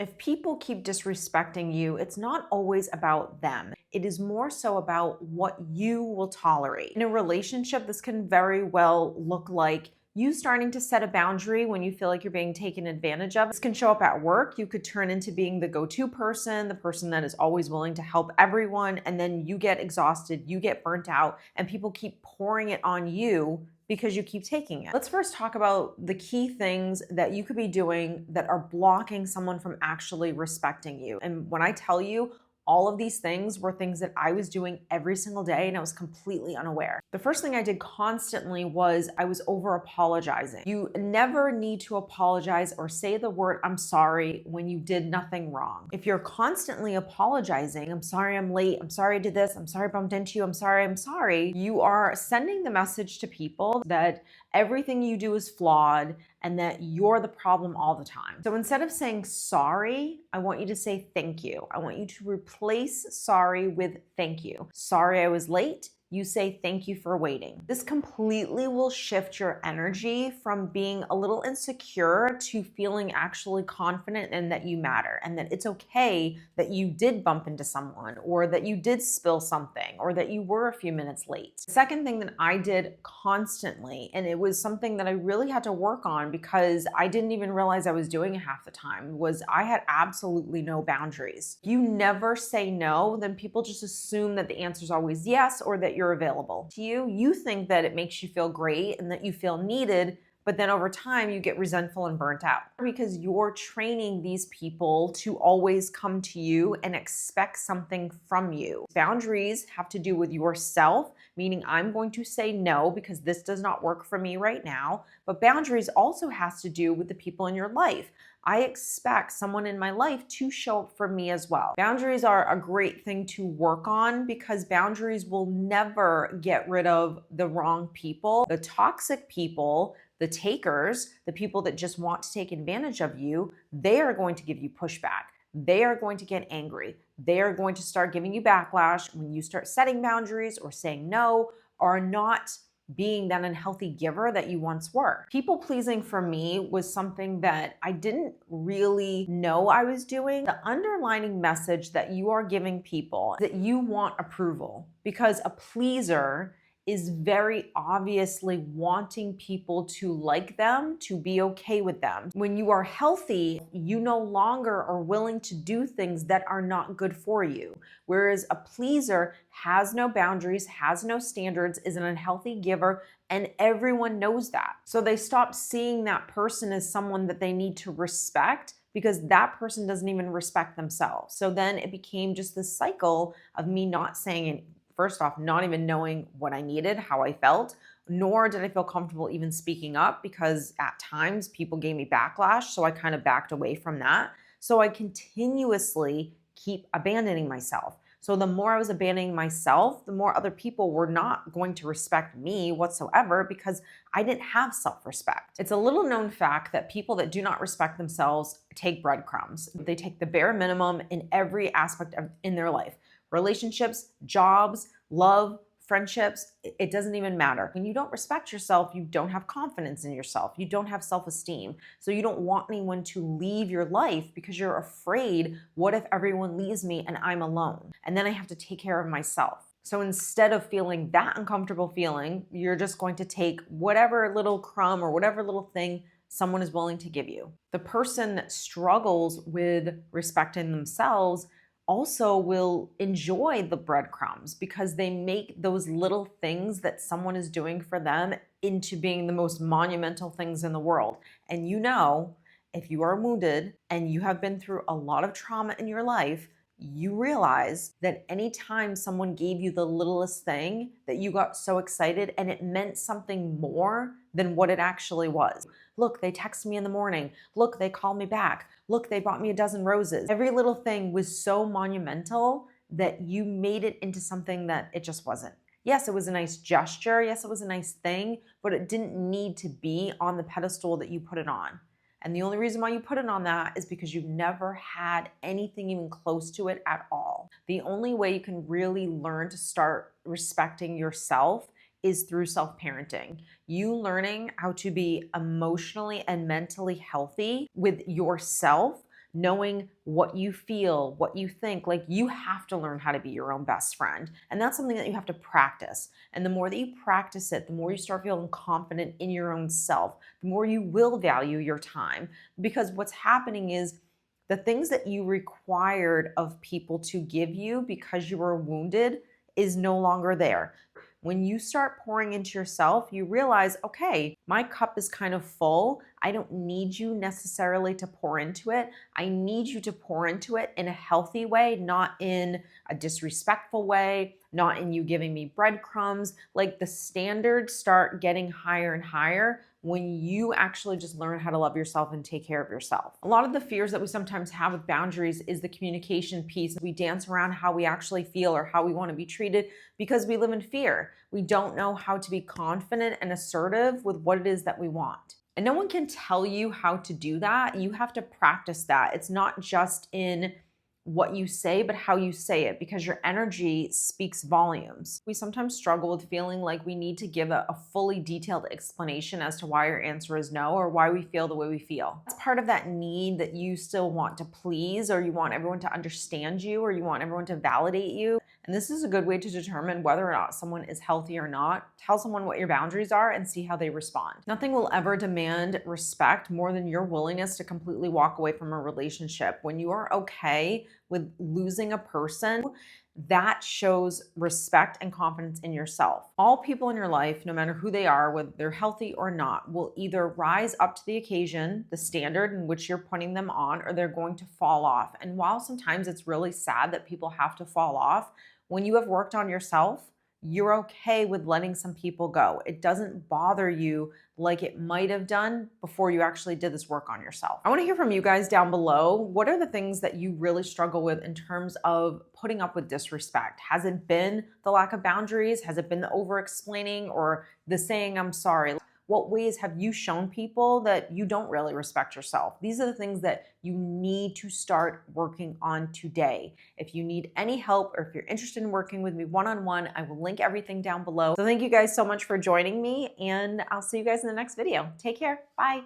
If people keep disrespecting you, it's not always about them. It is more so about what you will tolerate. In a relationship, this can very well look like you starting to set a boundary when you feel like you're being taken advantage of. This can show up at work. You could turn into being the go-to person, the person that is always willing to help everyone, and then you get exhausted, you get burnt out, and people keep pouring it on you because you keep taking it. Let's first talk about the key things that you could be doing that are blocking someone from actually respecting you. And when I tell you, all of these things were things that I was doing every single day and I was completely unaware. The first thing I did constantly was I was over apologizing. You never need to apologize or say the word I'm sorry when you did nothing wrong. If you're constantly apologizing, I'm sorry I'm late, I'm sorry I did this, I'm sorry I bumped into you, I'm sorry, you are sending the message to people that everything you do is flawed and that you're the problem all the time. So instead of saying sorry, I want you to say thank you. I want you to replace sorry with thank you. Sorry I was late. You say thank you for waiting. This completely will shift your energy from being a little insecure to feeling actually confident and that you matter and that it's okay that you did bump into someone or that you did spill something or that you were a few minutes late. The second thing that I did constantly, and it was something that I really had to work on because I didn't even realize I was doing it half the time, was I had absolutely no boundaries. If you never say no, then people just assume that the answer is always yes or that you're available to you. You think that it makes you feel great and that you feel needed, but then over time you get resentful and burnt out because you're training these people to always come to you and expect something from you. Boundaries have to do with yourself, meaning I'm going to say no because this does not work for me right now. But boundaries also has to do with the people in your life. I expect someone in my life to show up for me as well. Boundaries are a great thing to work on because boundaries will never get rid of the wrong people. The toxic people, the takers, the people that just want to take advantage of you, they are going to give you pushback. They are going to get angry. They are going to start giving you backlash when you start setting boundaries or saying no or not being that unhealthy giver that you once were. People pleasing for me was something that I didn't really know I was doing. The underlining message that you are giving people is that you want approval, because a pleaser is very obviously wanting people to like them, to be okay with them. When you are healthy, you no longer are willing to do things that are not good for you. Whereas a pleaser has no boundaries, has no standards, is an unhealthy giver, and everyone knows that. So they stop seeing that person as someone that they need to respect because that person doesn't even respect themselves. So then it became just this cycle of me not saying anything. First off, not even knowing what I needed, how I felt, nor did I feel comfortable even speaking up because at times people gave me backlash. So I kind of backed away from that. So I continuously keep abandoning myself. So the more I was abandoning myself, the more other people were not going to respect me whatsoever because I didn't have self-respect. It's a little known fact that people that do not respect themselves take breadcrumbs. They take the bare minimum in every aspect in their life. Relationships, jobs, love, friendships, it doesn't even matter. When you don't respect yourself, you don't have confidence in yourself. You don't have self-esteem. So you don't want anyone to leave your life because you're afraid, what if everyone leaves me and I'm alone? And then I have to take care of myself. So instead of feeling that uncomfortable feeling, you're just going to take whatever little crumb or whatever little thing someone is willing to give you. The person that struggles with respecting themselves also will enjoy the breadcrumbs because they make those little things that someone is doing for them into being the most monumental things in the world. And you know, if you are wounded and you have been through a lot of trauma in your life, you realize that anytime someone gave you the littlest thing that you got so excited and it meant something more than what it actually was. Look, they texted me in the morning. Look, they called me back. Look, they bought me a dozen roses. Every little thing was so monumental that you made it into something that it just wasn't. Yes, it was a nice gesture. Yes, it was a nice thing, but it didn't need to be on the pedestal that you put it on. And the only reason why you put it on that is because you've never had anything even close to it at all. The only way you can really learn to start respecting yourself is through self-parenting. You learning how to be emotionally and mentally healthy with yourself knowing what you feel, what you think. Like, you have to learn how to be your own best friend. And that's something that you have to practice. And the more that you practice it, the more you start feeling confident in your own self, the more you will value your time. Because what's happening is the things that you required of people to give you because you were wounded is no longer there. When you start pouring into yourself, you realize, okay, my cup is kind of full. I don't need you necessarily to pour into it. I need you to pour into it in a healthy way, not in a disrespectful way, not in you giving me breadcrumbs. Like, the standards start getting higher and higher when you actually just learn how to love yourself and take care of yourself. A lot of the fears that we sometimes have with boundaries is the communication piece. We dance around how we actually feel or how we want to be treated because we live in fear. We don't know how to be confident and assertive with what it is that we want. And no one can tell you how to do that. You have to practice that. It's not just in what you say, but how you say it, because your energy speaks volumes. We sometimes struggle with feeling like we need to give a fully detailed explanation as to why your answer is no, or why we feel the way we feel. That's part of that need that you still want to please, or you want everyone to understand you, or you want everyone to validate you. And this is a good way to determine whether or not someone is healthy or not. Tell someone what your boundaries are and see how they respond. Nothing will ever demand respect more than your willingness to completely walk away from a relationship. When you are okay with losing a person, that shows respect and confidence in yourself. All people in your life, no matter who they are, whether they're healthy or not, will either rise up to the occasion, the standard in which you're putting them on, or they're going to fall off. And while sometimes it's really sad that people have to fall off, when you have worked on yourself, you're okay with letting some people go. It doesn't bother you like it might have done before you actually did this work on yourself. I want to hear from you guys down below. What are the things that you really struggle with in terms of putting up with disrespect? Has it been the lack of boundaries? Has it been the over-explaining or the saying I'm sorry? What ways have you shown people that you don't really respect yourself? These are the things that you need to start working on today. If you need any help or if you're interested in working with me one-on-one, I will link everything down below. So thank you guys so much for joining me, and I'll see you guys in the next video. Take care. Bye.